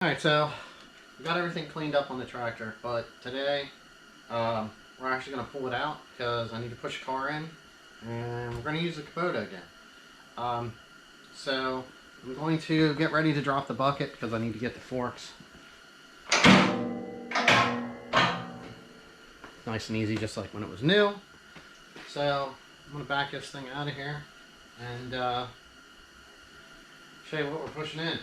Alright, so we got everything cleaned up on the tractor, but today we're actually going to pull it out because I need to push a car in and we're going to use the kubota again. So I'm going to get ready to drop the bucket because I need to get the forks. Nice and easy, just like when it was new. So I'm going to back this thing out of here and show you what we're pushing in.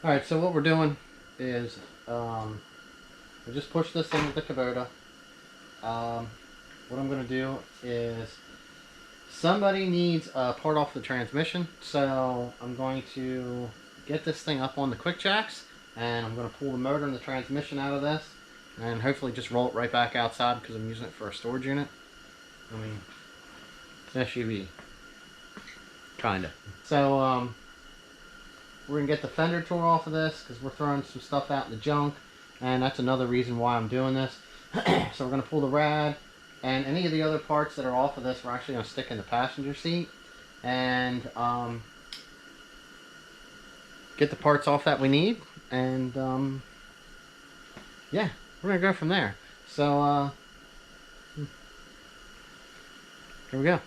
Alright, so what we're doing is we just push this in with the kubota. What I'm going to do is somebody needs a part off the transmission, so I'm going to get this thing up on the quick jacks and I'm going to pull the motor and the transmission out of this and hopefully just roll it right back outside because I'm using it for a storage unit. I mean, it's an SUV. Kinda. So, we're going to get the fender tore off of this because we're throwing some stuff out in the junk, and that's another reason why I'm doing this. So we're going to pull the rad, and any of the other parts that are off of this we're actually going to stick in the passenger seat. and get the parts off that we need, and yeah, we're gonna go from there. So here we go.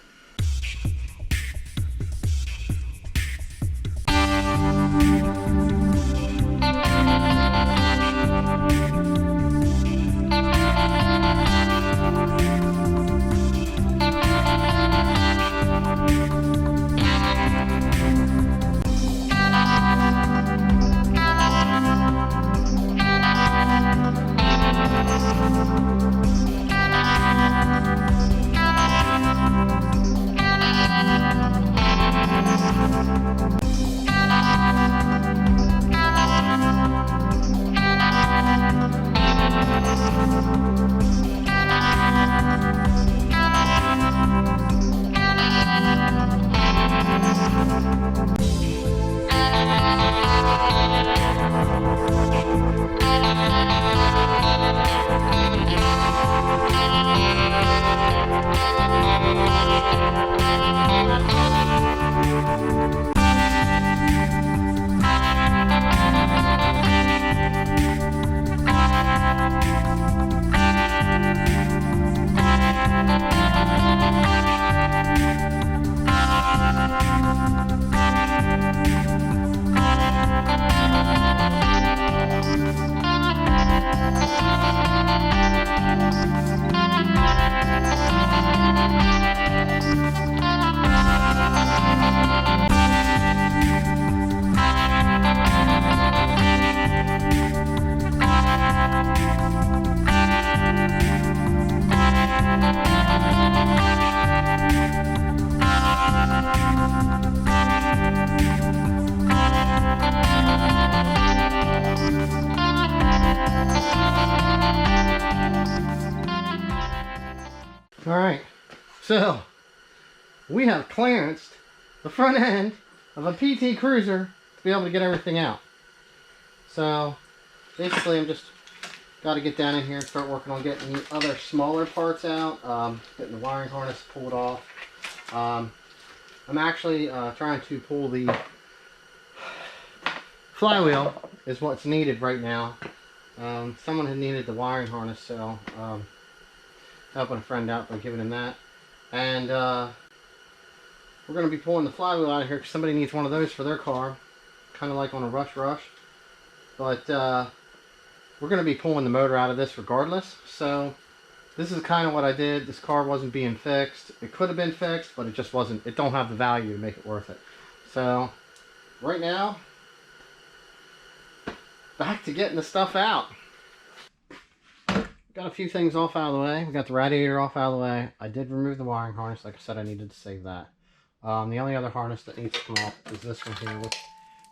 Alright, so we have clearanced the front end of a PT Cruiser to be able to get everything out. So basically I'm just got to get down in here and start working on getting the other smaller parts out, getting the wiring harness pulled off. I'm actually trying to pull the flywheel is what's needed right now. Someone had needed the wiring harness, so helping a friend out by giving him that. And we're going to be pulling the flywheel out of here because somebody needs one of those for their car. Kind of like on a rush. But we're going to be pulling the motor out of this regardless. So this is kind of what I did. This car wasn't being fixed. It could have been fixed, but it just wasn't. It don't have the value to make it worth it. So right now, back to getting the stuff out. Got a few things off out of the way. We got the radiator off out of the way. I did remove the wiring harness. Like I said, I needed to save that. The only other harness that needs to come off is this one here, which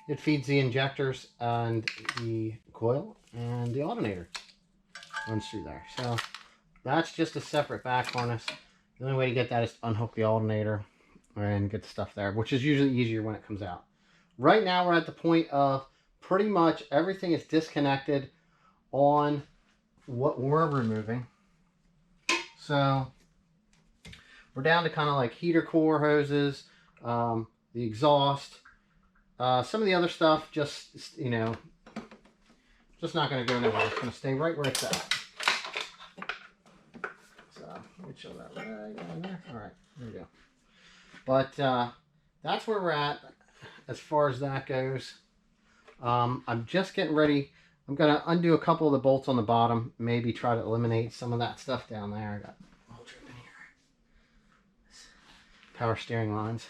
it feeds the injectors and the coil and the alternator runs through there. So that's just a separate back harness. The only way to get that is to unhook the alternator and get the stuff there, which is usually easier when it comes out. Right now we're at the point of pretty much everything is disconnected on what we're removing. So we're down to kind of like heater core hoses, the exhaust, some of the other stuff just, you know, just not going to go nowhere. It's going to stay right where it's at. So let me show that right down there. All right, there we go. But that's where we're at as far as that goes. I'm just getting ready. I'm going to undo a couple of the bolts on the bottom. Maybe try to eliminate some of that stuff down there. I got oil dripping here. Power steering lines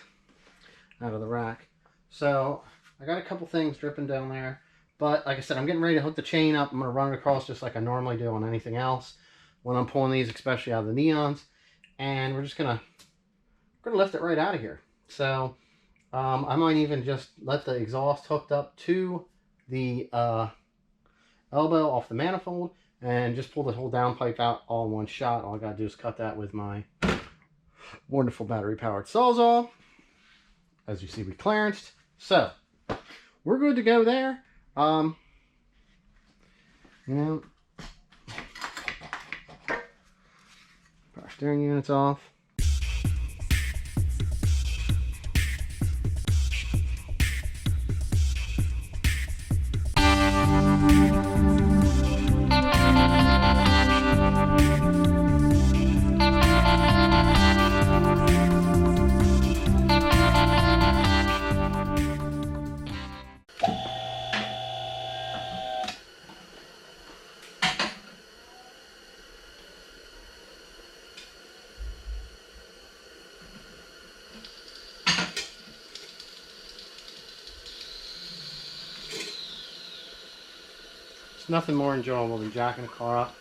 out of the rack. So I got a couple things dripping down there. But like I said, I'm getting ready to hook the chain up. I'm going to run it across just like I normally do on anything else when I'm pulling these, especially out of the neons. And we're just going to lift it right out of here. So I might even just let the exhaust hooked up to the elbow off the manifold and just pull the whole downpipe out all in one shot. All I got to do is cut that with my wonderful battery powered Sawzall. As you see, we clearanced. So we're good to go there. You know, power steering unit's off. There's nothing more enjoyable than jacking a car up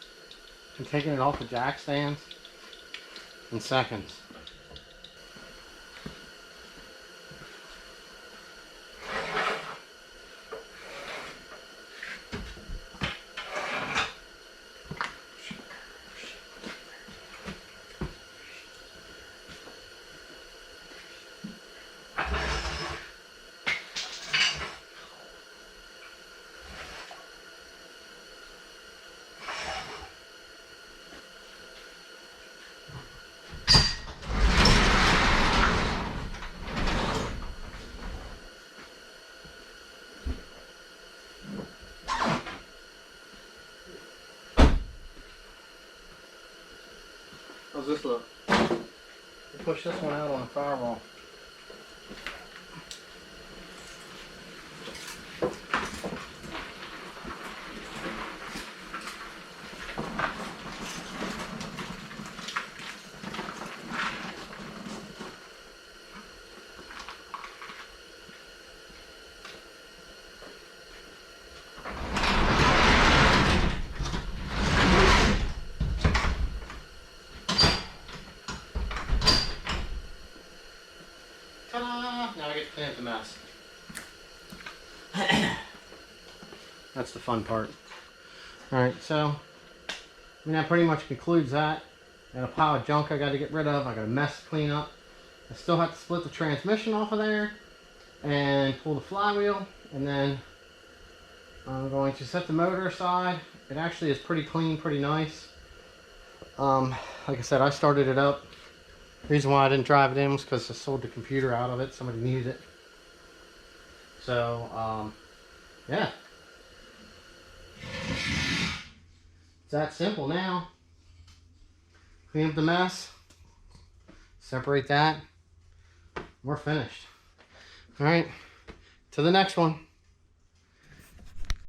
and taking it off the jack stands in seconds. How's this look? We'll push this one out on the firewall. Ta-da! Now I get to clean up the mess. That's the fun part. Alright, so that pretty much concludes that. Got a pile of junk I got to get rid of. I got a mess to clean up. I still have to split the transmission off of there and pull the flywheel, and then I'm going to set the motor aside. It actually is pretty clean, pretty nice. Like I said, I started it up. The reason why I didn't drive it in was because I sold the computer out of it. Somebody needed it. So, yeah. It's that simple now. Clean up the mess. Separate that. We're finished. Alright. To the next one.